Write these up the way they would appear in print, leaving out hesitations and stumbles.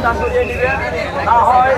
সিদ্ধান্ত নিয়ে নিবে না হয়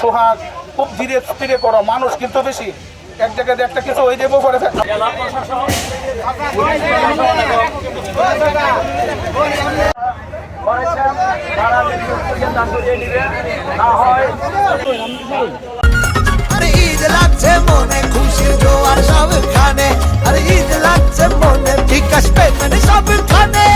সোহাগ খুব ধীরে ধীরে করো, মানুষ কিন্তু বেশি, এক জায়গায় একটা কিছু হয়ে যাবো পরে না হয় ঈদ লাগছে মনে খুশির জোয়ার সবখানে, আরে ঈদ লাগছে মনে বিকাশ পেমেন্ট সবখানে।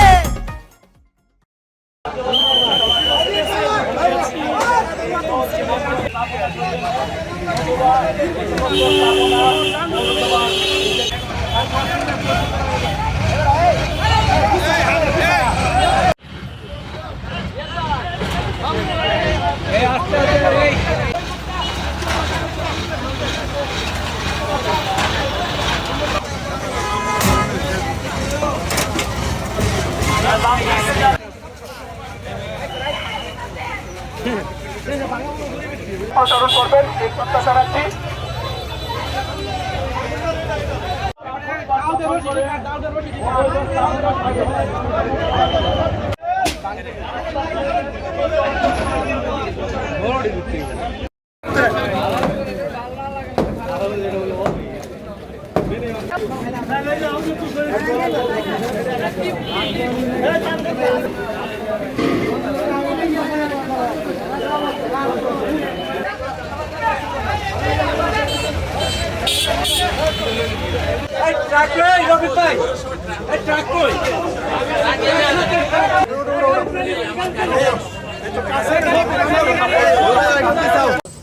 প্রসারণ করবেন এই প্রত্যাশা রাখছি।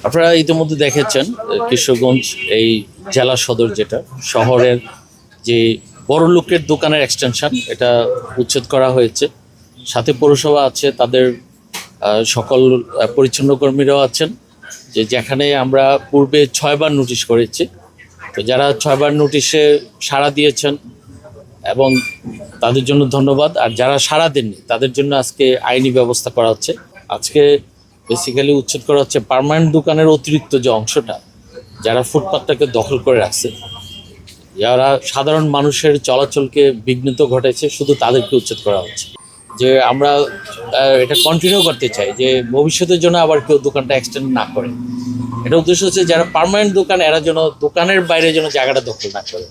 আপনারা ইতিমধ্যে দেখেছেন কিশোরগঞ্জ এই জেলা সদর, যেটা শহরের যে বড় লোকের দোকানের এক্সটেনশন, এটা উচ্ছেদ করা হয়েছে। সাথে পৌরসভা আছে, তাদের সকল পরিচ্ছন্ন কর্মীরাও আছেন, যে যেখানে আমরা পূর্বে 6 বার নোটিশ করেছি। তো যারা 6 বার নোটিশে সাড়া দিয়েছেন এবং তাদের জন্য ধন্যবাদ, আর যারা সাড়া দেননি তাদের জন্য আজকে আইনি ব্যবস্থা করা হচ্ছে। আজকে বেসিক্যালি উচ্ছেদ করা হচ্ছে পার্মানেন্ট দোকানের অতিরিক্ত যে অংশটা, যারা ফুটপাথটাকে দখল করে রাখছে, যারা সাধারণ মানুষের চলাচলকে বিঘ্নিত ঘটাইছে, শুধু তাদেরকে উচ্ছেদ করা হচ্ছে। যে আমরা এটা কন্টিনিউ করতে চাই, যে ভবিষ্যতের জন্য আবার কেউ দোকানটা এক্সটেন্ড না করে। এটা উদ্দেশ্য হচ্ছে যারা পার্মানেন্ট দোকান, এরা যেন দোকানের বাইরে যেন জায়গাটা দখল না করে।